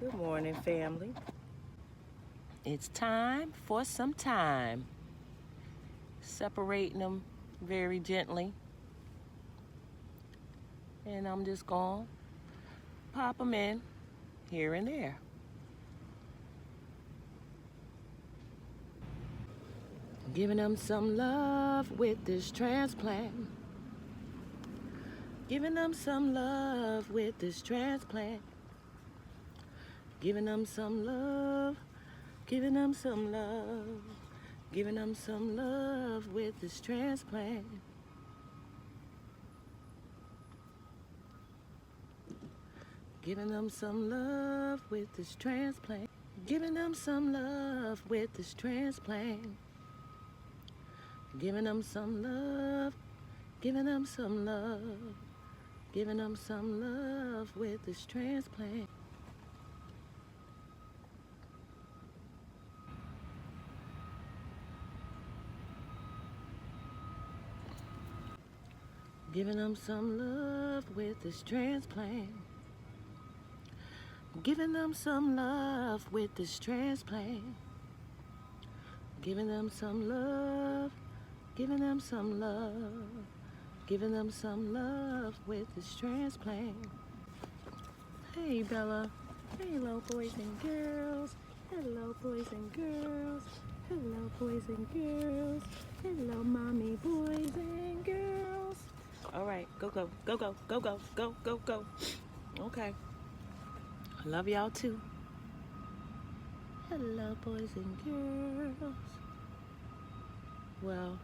Good morning, family. It's time for some thyme. Separating them very gently. And I'm just going to pop them in here and there. Giving them some love with this transplant. Giving them some love with this transplant. Giving them some love. Giving them some love. Giving them some love with this transplant. Giving them some love with this transplant. Giving them some love with this transplant. Giving them some love. Giving them some love. Giving them some love with this transplant. Giving them some love with this transplant. Giving them some love with this transplant. Giving them some love. Giving them some love. Giving them some love with this transplant. Hey, Bella. Hello, boys and girls. Hello, boys and girls. Hello, boys and girls. Hello, mommy, boys and girls. All right, go, go, go, go, go, go, go, go, go. Okay. I love y'all too. Hello, boys and girls. Well,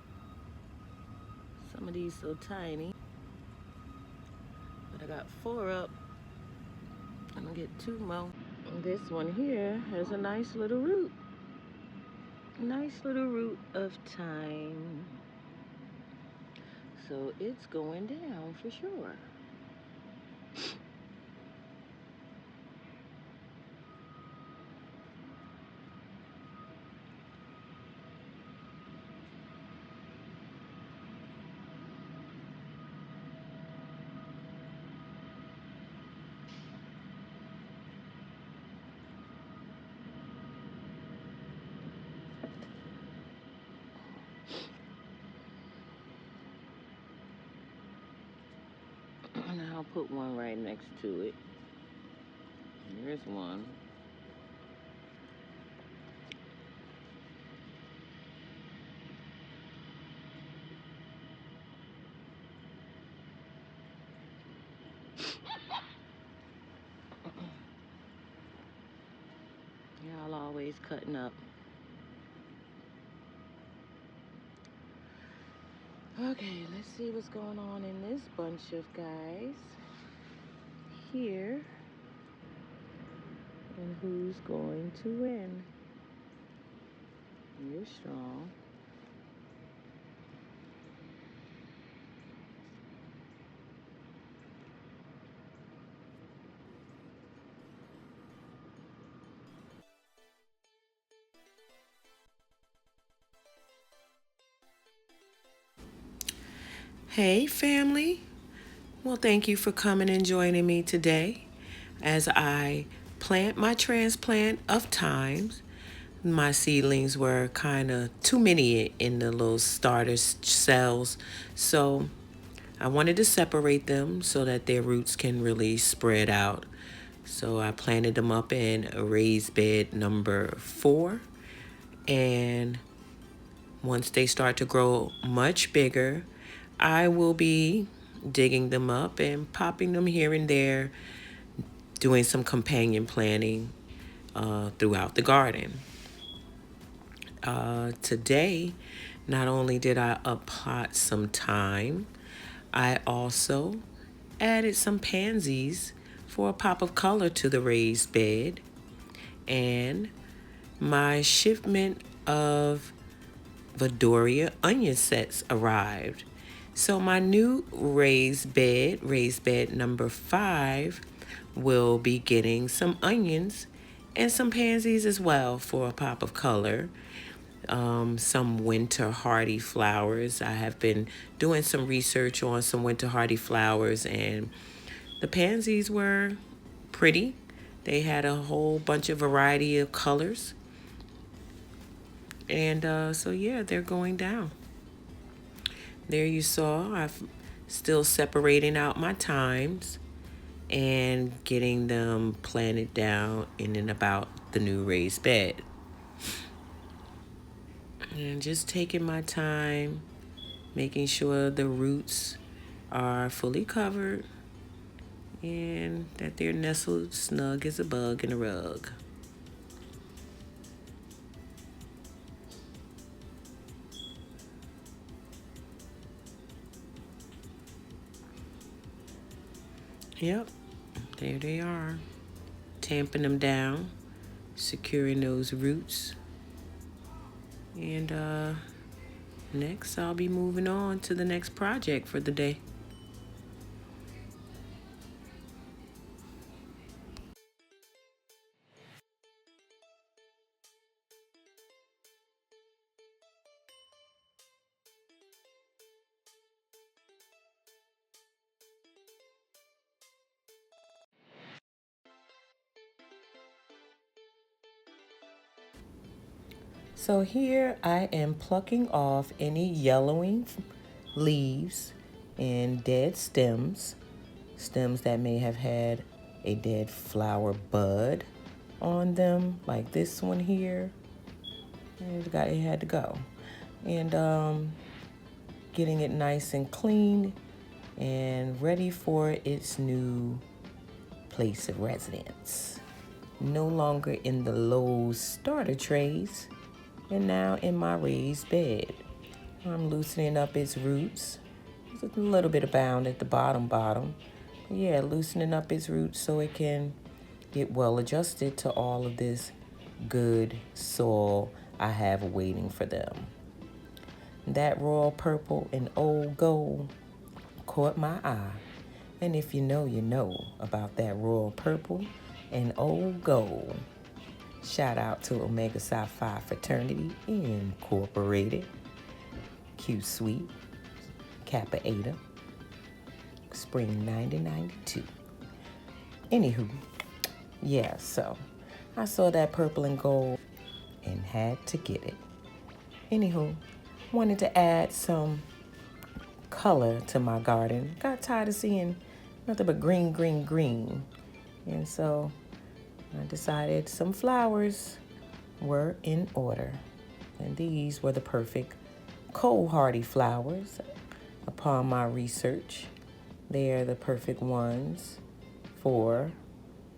some of these so tiny, but I got 4 up. I'm gonna get 2 more. This one here has a nice little root. Nice little root of thyme. So it's going down for sure. And I'll put one right next to it. Here's one. Y'all always cutting up. Okay, let's see what's going on in this bunch of guys here and who's going to win. You're strong. Hey, family. Well, thank you for coming and joining me today as I plant my transplant of thymes. My seedlings were kind of too many in the little starter cells, so I wanted to separate them so that their roots can really spread out. So I planted them up in a raised bed number 4, and once they start to grow much bigger, I will be digging them up and popping them here and there, doing some companion planting throughout the garden. Today, not only did I uppot some thyme, I also added some pansies for a pop of color to the raised bed. And my shipment of Vidalia onion sets arrived. So my new raised bed number 5, will be getting some onions and some pansies as well for a pop of color. Some winter hardy flowers. I have been doing some research on some winter hardy flowers, and the pansies were pretty. They had a whole bunch of variety of colors. And so, yeah, they're going down. There you saw, I'm still separating out my thymes and getting them planted down in and about the new raised bed. And just taking my time, making sure the roots are fully covered and that they're nestled snug as a bug in a rug. Yep, there they are. Tamping them down, securing those roots. And next, I'll be moving on to the next project for the day. So here I am plucking off any yellowing leaves and dead stems that may have had a dead flower bud on them, like this one here. It had to go. And getting it nice and clean and ready for its new place of residence. No longer in the Lowe starter trays, and now in my raised bed. I'm loosening up its roots. There's a little bit of bound at the bottom. But yeah, loosening up its roots so it can get well adjusted to all of this good soil I have waiting for them. That royal purple and old gold caught my eye. And if you know about that royal purple and old gold. Shout out to Omega Psi Phi Fraternity Incorporated, Q Suite, Kappa Eta, Spring 1992. Anywho, yeah, so I saw that purple and gold and had to get it. Anywho, wanted to add some color to my garden. Got tired of seeing nothing but green, green, green. And so I decided some flowers were in order. And these were the perfect cold hardy flowers. Upon my research, they are the perfect ones for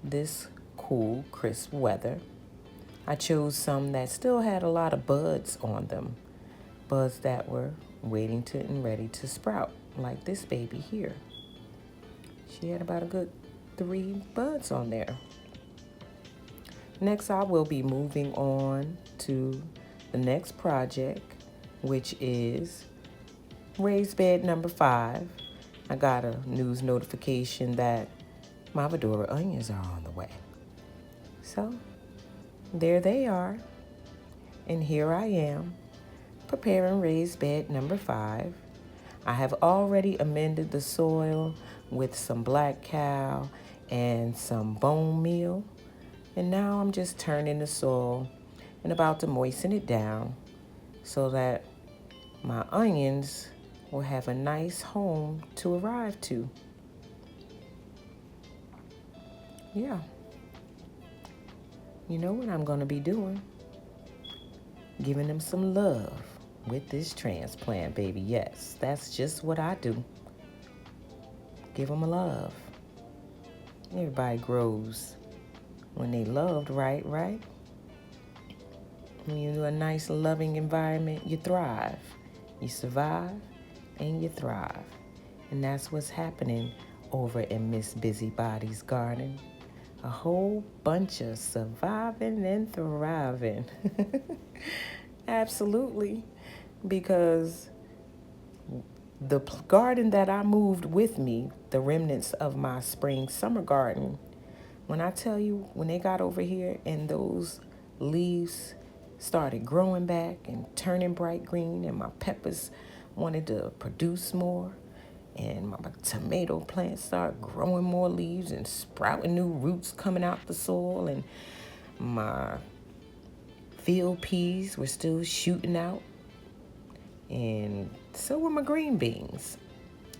this cool, crisp weather. I chose some that still had a lot of buds on them, buds that were waiting to and ready to sprout, like this baby here. She had about a good 3 buds on there. Next, I will be moving on to the next project, which is raised bed number 5. I got a news notification that my Vidora onions are on the way. So there they are. And here I am preparing raised bed number 5. I have already amended the soil with some black cow and some bone meal. And now I'm just turning the soil and about to moisten it down so that my onions will have a nice home to arrive to. Yeah. You know what I'm going to be doing? Giving them some love with this transplant, baby. Yes, that's just what I do. Give them a love. Everybody grows when they loved right? When you're in a nice, loving environment, you thrive. You survive and you thrive. And that's what's happening over in Miss Busybody's garden. A whole bunch of surviving and thriving. Absolutely. Because the garden that I moved with me, the remnants of my spring summer garden, when I tell you, when they got over here and those leaves started growing back and turning bright green and my peppers wanted to produce more, And my tomato plants start growing more leaves and sprouting new roots coming out the soil. And my field peas were still shooting out. And so were my green beans.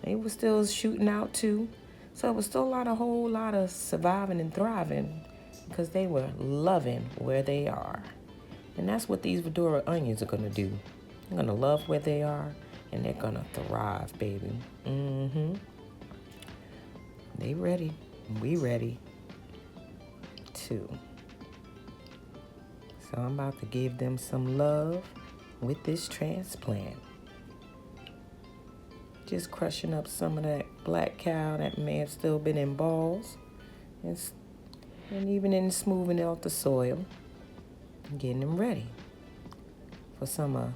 They were still shooting out too. So it was still a whole lot of surviving and thriving because they were loving where they are. And that's what these Fedora onions are gonna do. They're gonna love where they are and they're gonna thrive, baby. They ready. We ready too. So I'm about to give them some love with this transplant. Just crushing up some of that black cow that may have still been in balls. And even in smoothing out the soil. Getting them ready for some of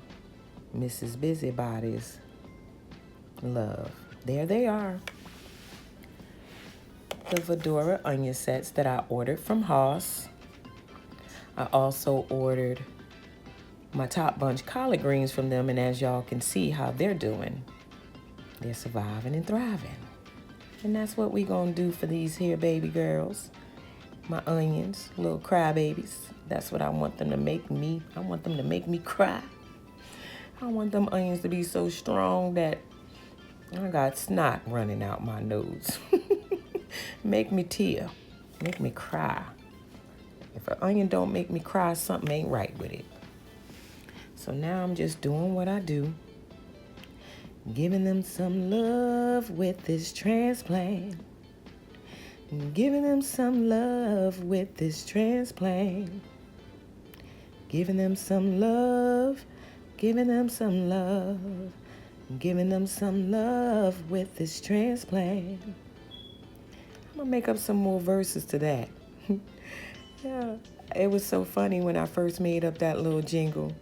Mrs. Busybody's love. There they are. The Fedora onion sets that I ordered from Haas. I also ordered my top bunch collard greens from them, and as y'all can see how they're doing, they're surviving and thriving. And that's what we gonna do for these here baby girls. My onions, little crybabies. That's what I want them to make me. I want them to make me cry. I want them onions to be so strong that I got snot running out my nose. Make me tear. Make me cry. If an onion don't make me cry, something ain't right with it. So now I'm just doing what I do. Giving them some love with this transplant. Giving them some love with this transplant. Giving them some love. Giving them some love. Giving them some love with this transplant. I'm gonna make up some more verses to that. Yeah, it was so funny when I first made up that little jingle.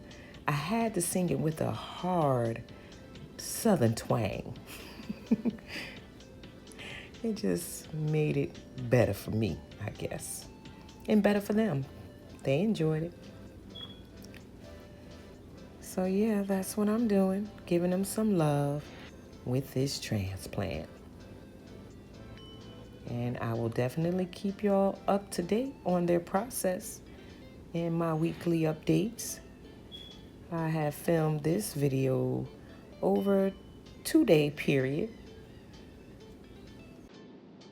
I had to sing it with a hard southern twang. It just made it better for me, I guess. And better for them. They enjoyed it. So yeah, that's what I'm doing. Giving them some love with this transplant. And I will definitely keep y'all up to date on their process in my weekly updates. I have filmed this video over a 2-day period.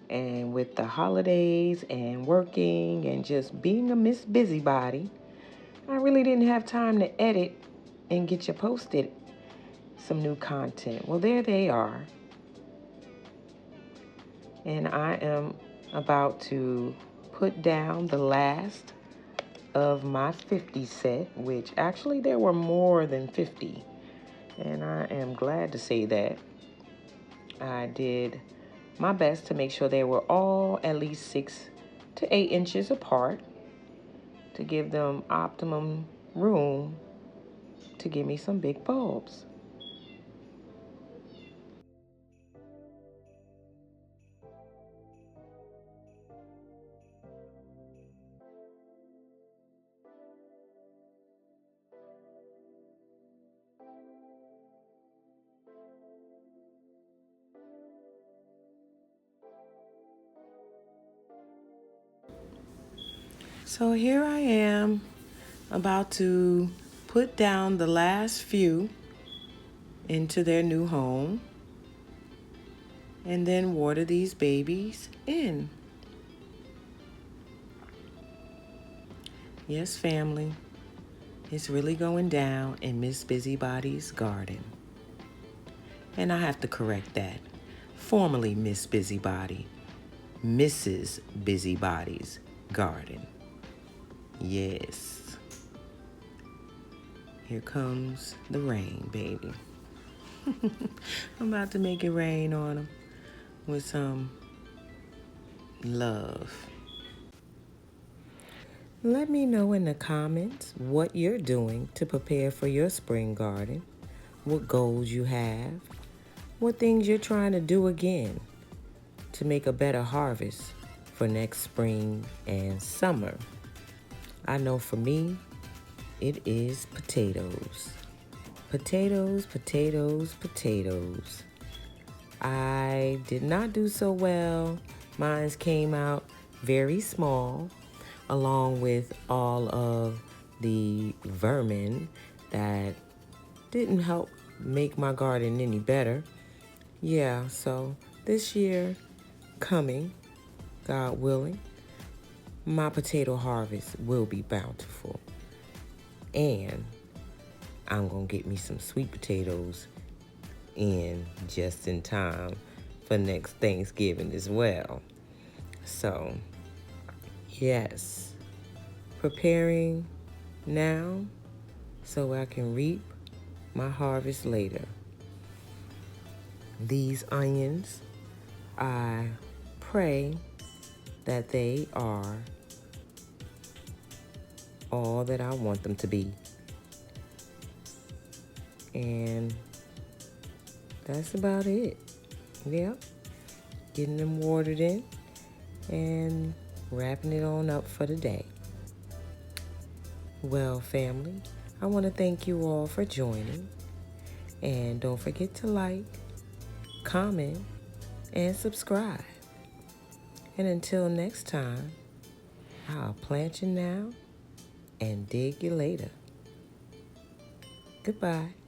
And with the holidays and working and just being a Miss Busybody, I really didn't have time to edit and get you posted some new content. Well, there they are. And I am about to put down the last of my 50 set, which actually there were more than 50. And I am glad to say that. I did my best to make sure they were all at least 6 to 8 inches apart to give them optimum room to give me some big bulbs. So here I am about to put down the last few into their new home and then water these babies in. Yes, family, it's really going down in Miss Busybody's garden. And I have to correct that. Formerly Miss Busybody, Mrs. Busybody's garden. Yes. Here comes the rain, baby. I'm about to make it rain on them with some love. Let me know in the comments what you're doing to prepare for your spring garden, what goals you have, what things you're trying to do again to make a better harvest for next spring and summer. I know for me, it is potatoes. Potatoes, potatoes, potatoes. I did not do so well. Mine came out very small, along with all of the vermin that didn't help make my garden any better. Yeah, so this year coming, God willing, my potato harvest will be bountiful. And I'm going to get me some sweet potatoes in just in time for next Thanksgiving as well. So, yes, preparing now so I can reap my harvest later. These onions, I pray that they are all that I want them to be. And that's about it. Yep. Getting them watered in and wrapping it on up for the day. Well, family, I want to thank you all for joining. And don't forget to like, comment, and subscribe. And until next time, I'll plant you now and dig you later. Goodbye.